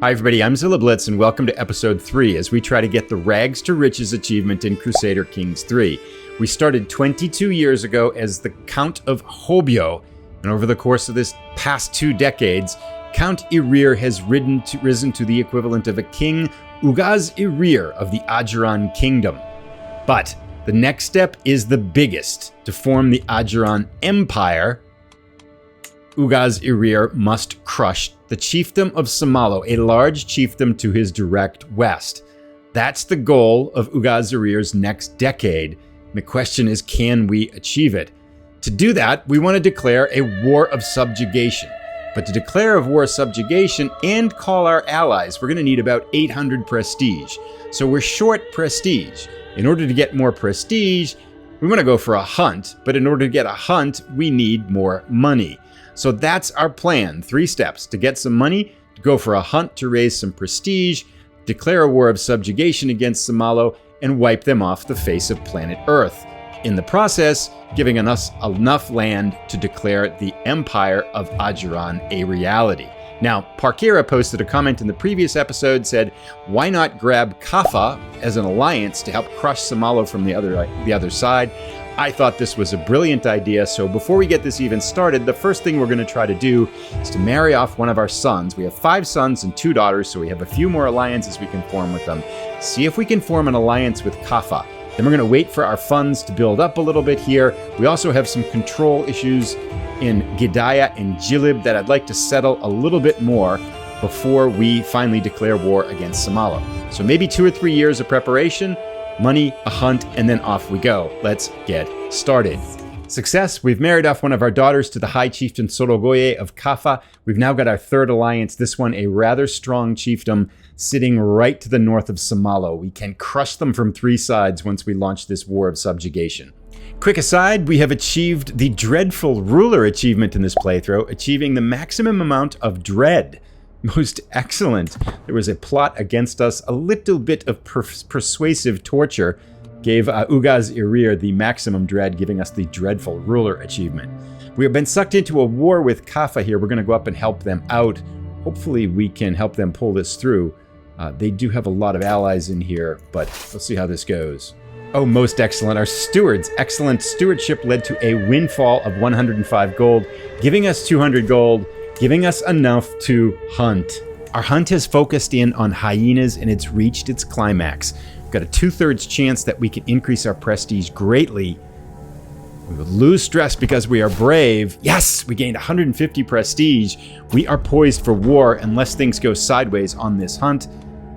Hi everybody, I'm Zilla Blitz and welcome to episode 3 as we try to get the Rags to Riches achievement in Crusader Kings 3. We started 22 years ago as the Count of Hobyo, and over the course of this past 2 decades, Count Irir has risen to the equivalent of a king, Ugaz Irir of the Ajuraan kingdom. But the next step is the biggest. To form the Ajuraan Empire, Ugaz Irir must crush the chiefdom of Somalo, a large chiefdom to his direct west. That's the goal of Ugaz Irir's next decade. And the question is, can we achieve it? To do that, we want to declare a war of subjugation. But to declare a war of subjugation and call our allies, we're going to need about 800 prestige. So we're short prestige. In order to get more prestige, we want to go for a hunt. But in order to get a hunt, we need more money. So that's our plan. 3 steps: to get some money, to go for a hunt to raise some prestige, declare a war of subjugation against Somalo, and wipe them off the face of planet Earth. In the process, giving us enough land to declare the Empire of Ajuraan a reality. Now, Parkera posted a comment in the previous episode, said, why not grab Kaffa as an alliance to help crush Somalo from the other side? I thought this was a brilliant idea, so before we get this even started, the first thing we're going to try to do is to marry off one of our sons. We have 5 sons and 2 daughters, so we have a few more alliances we can form with them. See if we can form an alliance with Kaffa. Then we're going to wait for our funds to build up a little bit here. We also have some control issues in Gidaya and Jilib that I'd like to settle a little bit more before we finally declare war against Somalo. So maybe 2 or 3 years of preparation, money, a hunt, and then off we go. Let's get started. Success. We've married off one of our daughters to the High Chieftain Sorogoye of Kaffa. We've now got our 3rd alliance, this one a rather strong chiefdom sitting right to the north of Somalo. We can crush them from 3 sides once we launch this war of subjugation. Quick aside, we have achieved the Dreadful Ruler achievement in this playthrough, achieving the maximum amount of dread. Most excellent. There was a plot against us. A little bit of persuasive torture gave Ugaz Irir the maximum dread, giving us the Dreadful Ruler achievement. We have been sucked into a war with Kaffa here. We're going to go up and help them out. Hopefully we can help them pull this through. They do have a lot of allies in here, but let's see how this goes. Oh, most excellent. Our stewards' excellent stewardship led to a windfall of 105 gold, giving us 200 gold, giving us enough to hunt. Our hunt has focused in on hyenas and it's reached its climax. We've got a 2/3 chance that we can increase our prestige greatly. We will lose stress because we are brave. Yes, we gained 150 prestige. We are poised for war unless things go sideways on this hunt.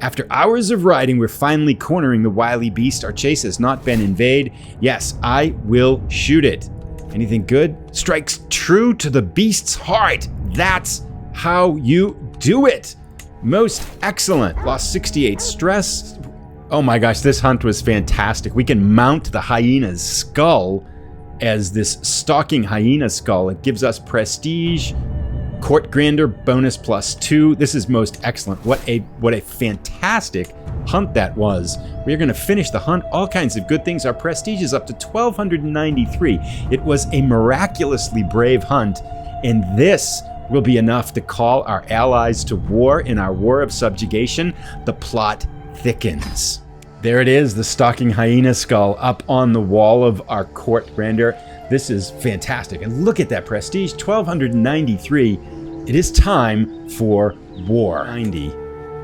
After hours of riding, we're finally cornering the wily beast. Our chase has not been in vain. Yes, I will shoot it. Anything good? Strikes true to the beast's heart. That's how you do it. Most excellent. Lost 68 stress. Oh my gosh, this hunt was fantastic. We can mount the hyena's skull as this stalking hyena skull. It gives us prestige. Court Grandeur bonus +2. This is most excellent. What a fantastic hunt that was. We are going to finish the hunt. All kinds of good things. Our prestige is up to 1,293. It was a miraculously brave hunt, and this will be enough to call our allies to war in our war of subjugation. The plot thickens. There it is, the stalking hyena skull up on the wall of our Court Grandeur. This is fantastic. And look at that prestige, 1,293. It is time for war. 90.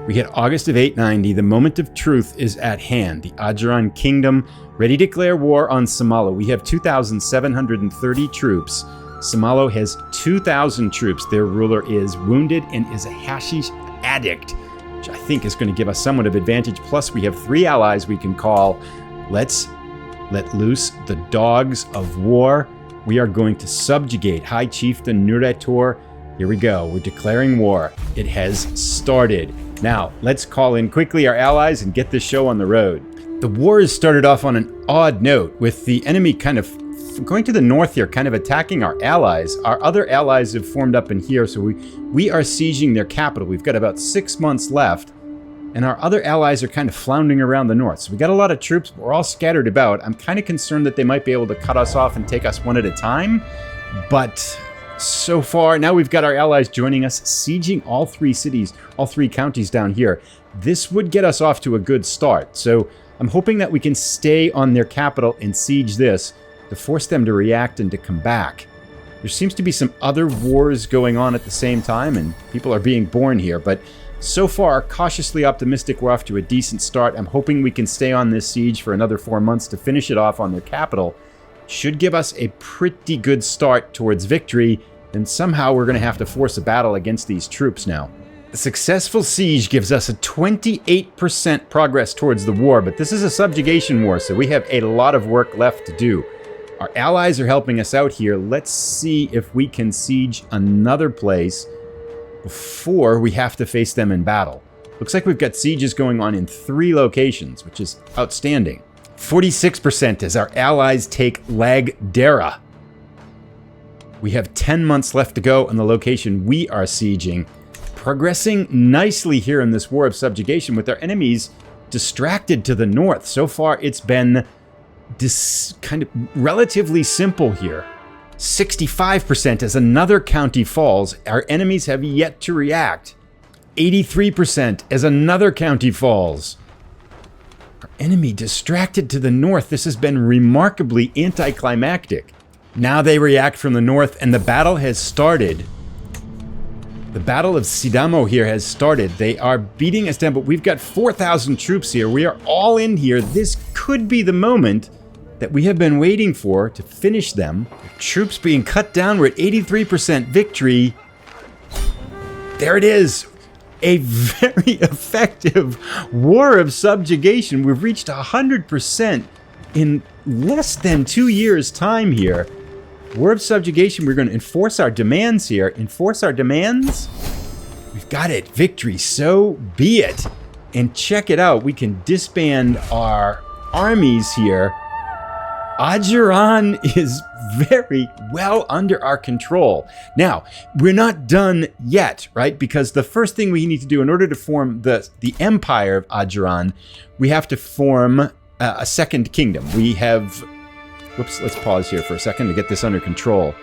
We hit August of 890. The moment of truth is at hand. The Ajuraan kingdom ready to declare war on Somalo. We have 2,730 troops. Somalo has 2,000 troops. Their ruler is wounded and is a hashish addict, which I think is going to give us somewhat of advantage. Plus, we have 3 allies we can call. Let's let loose the dogs of war. We are going to subjugate High Chieftain Nuretor. Here we go. We're declaring war. It has started. Now, let's call in quickly our allies and get this show on the road. The war has started off on an odd note, with the enemy kind of going to the north here, kind of attacking our allies. Our other allies have formed up in here, so we are sieging their capital. We've got about 6 months left, and our other allies are kind of floundering around the north. So we got a lot of troops, but we're all scattered about. I'm kind of concerned that they might be able to cut us off and take us one at a time, but so far. Now we've got our allies joining us, sieging all 3 cities, all 3 counties down here. This would get us off to a good start. So I'm hoping that we can stay on their capital and siege this to force them to react and to come back. There seems to be some other wars going on at the same time, and people are being born here, but so far, cautiously optimistic, we're off to a decent start. I'm hoping we can stay on this siege for another 4 months to finish it off on their capital. Should give us a pretty good start towards victory, and somehow we're going to have to force a battle against these troops now. The successful siege gives us a 28% progress towards the war, but this is a subjugation war, so we have a lot of work left to do. Our allies are helping us out here. Let's see if we can siege another place before we have to face them in battle. Looks like we've got sieges going on in 3 locations, which is outstanding. 46% as our allies take Lagdera. We have 10 months left to go on the location we are sieging. Progressing nicely here in this war of subjugation with our enemies distracted to the north. So far, it's been kind of relatively simple here. 65% as another county falls. Our enemies have yet to react. 83% as another county falls. Our enemy distracted to the north. This has been remarkably anticlimactic. Now they react from the north and the battle has started. The Battle of Sidamo here has started. They are beating us down, but we've got 4,000 troops here. We are all in here. This could be the moment that we have been waiting for to finish them. Troops being cut down. We're at 83% victory. There it is. A very effective war of subjugation. We've reached 100% in less than 2 years' time here. War of subjugation. We're going to enforce our demands here. Enforce our demands. We've got it. Victory. So be it. And check it out. We can disband our armies here. Ajuraan is very well under our control. Now, we're not done yet, right? Because the first thing we need to do in order to form the Empire of Ajuraan, we have to form a second kingdom. We have... Whoops, let's pause here for a second to get this under control.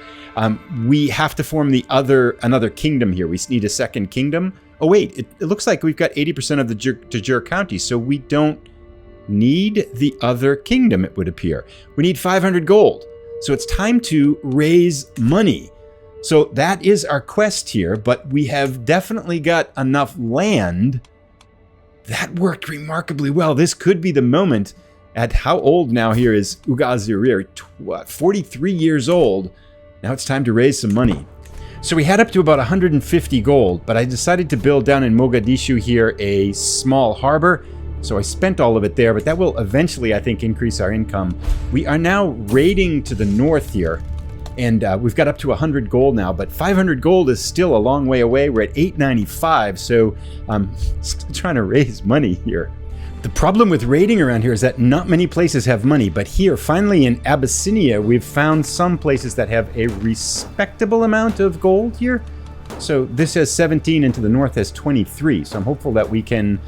We have to form another kingdom here. We need a second kingdom. Oh, wait, it looks like we've got 80% of the Tajur county, so we don't need the other kingdom, it would appear. We need 500 gold. So it's time to raise money. So that is our quest here, but we have definitely got enough land. That worked remarkably well. This could be the moment. At how old now here is Irir? 43 years old. Now it's time to raise some money. So we had up to about 150 gold, but I decided to build down in Mogadishu here a small harbor. So I spent all of it there, but that will eventually, I think, increase our income. We are now raiding to the north here, and we've got up to 100 gold now, but 500 gold is still a long way away. We're at 895, so I'm still trying to raise money here. The problem with raiding around here is that not many places have money, but here, finally in Abyssinia, we've found some places that have a respectable amount of gold here. So this has 17 and to the north has 23, so I'm hopeful that we can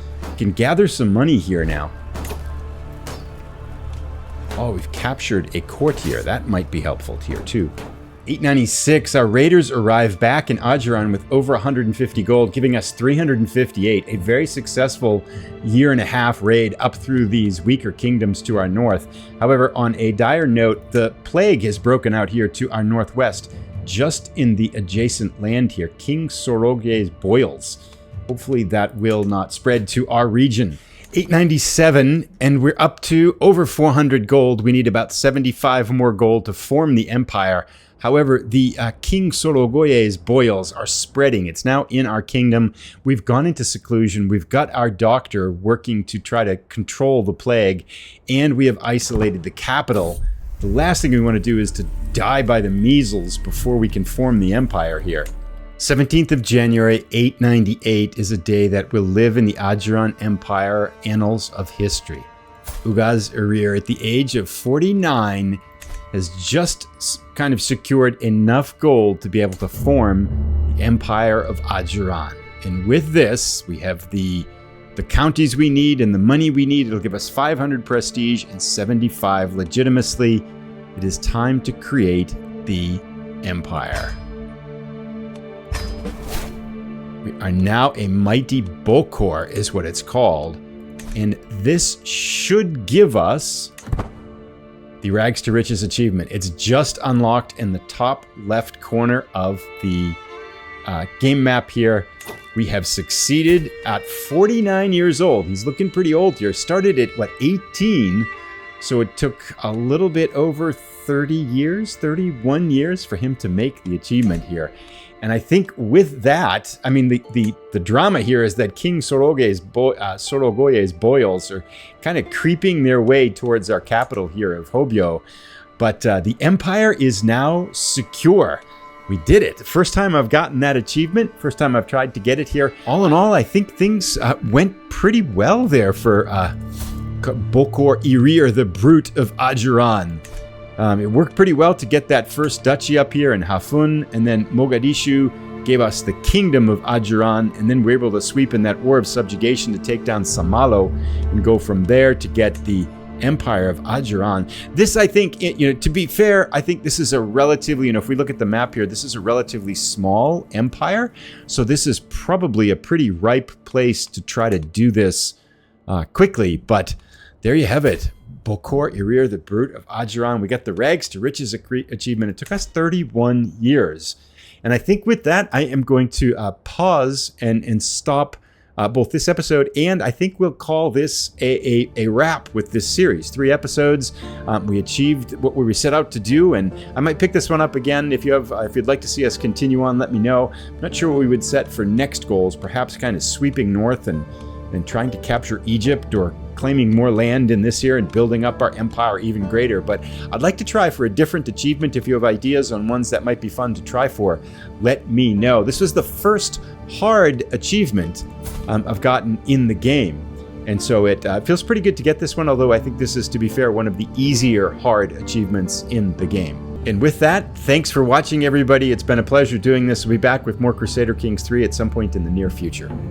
gather some money here now. Oh, we've captured a court here. That might be helpful here too. 896, our raiders arrive back in Ajuraan with over 150 gold, giving us 358, a very successful year-and-a-half raid up through these weaker kingdoms to our north. However, on a dire note, the plague has broken out here to our northwest, just in the adjacent land here, King Soroge's boils. Hopefully that will not spread to our region. 897, and we're up to over 400 gold. We need about 75 more gold to form the empire. However, the King Sorogoye's boils are spreading. It's now in our kingdom. We've gone into seclusion. We've got our doctor working to try to control the plague, and we have isolated the capital. The last thing we want to do is to die by the measles before we can form the empire here. 17th of January, 898 is a day that will live in the Ajuraan Empire annals of history. Ugaz Irir, at the age of 49, has just kind of secured enough gold to be able to form the Empire of Ajuraan. And with this, we have the counties we need and the money we need. It'll give us 500 prestige and 75 legitimacy. It is time to create the empire. We are now a mighty Bokor is what it's called. And this should give us the Rags to Riches achievement. It's just unlocked in the top left corner of the game map here. We have succeeded at 49 years old. He's looking pretty old here. Started at, what, 18? So it took a little bit over 30 years, 31 years for him to make the achievement here. And I think with that, I mean, the drama here is that King Sorogoye's boils are kind of creeping their way towards our capital here of Hobyo. But the empire is now secure. We did it. The first time I've gotten that achievement, first time I've tried to get it here. All in all, I think things went pretty well there for Bokor Irir, the Brute of Ajuraan. It worked pretty well to get that first duchy up here in Hafun, and then Mogadishu gave us the Kingdom of Ajuraan, and then we were able to sweep in that War of Subjugation to take down Samalo and go from there to get the Empire of Ajuraan. This, I think, to be fair, I think this is a relatively, if we look at the map here, this is a relatively small empire. So this is probably a pretty ripe place to try to do this quickly. But there you have it. Bokor Irir, the Brute of Ajuraan. We got the Rags to Riches achievement. It took us 31 years. And I think with that, I am going to pause and stop both this episode, and I think we'll call this a wrap with this series. 3 episodes. We achieved what we set out to do, and I might pick this one up again. If you'd like to see us continue on, let me know. I'm not sure what we would set for next goals. Perhaps kind of sweeping north and trying to capture Egypt, or claiming more land in this year and building up our empire even greater. But I'd like to try for a different achievement. If you have ideas on ones that might be fun to try for, let me know. This was the first hard achievement I've gotten in the game. And so it feels pretty good to get this one, although I think this is, to be fair, one of the easier hard achievements in the game. And with that, thanks for watching, everybody. It's been a pleasure doing this. We'll be back with more Crusader Kings 3 at some point in the near future.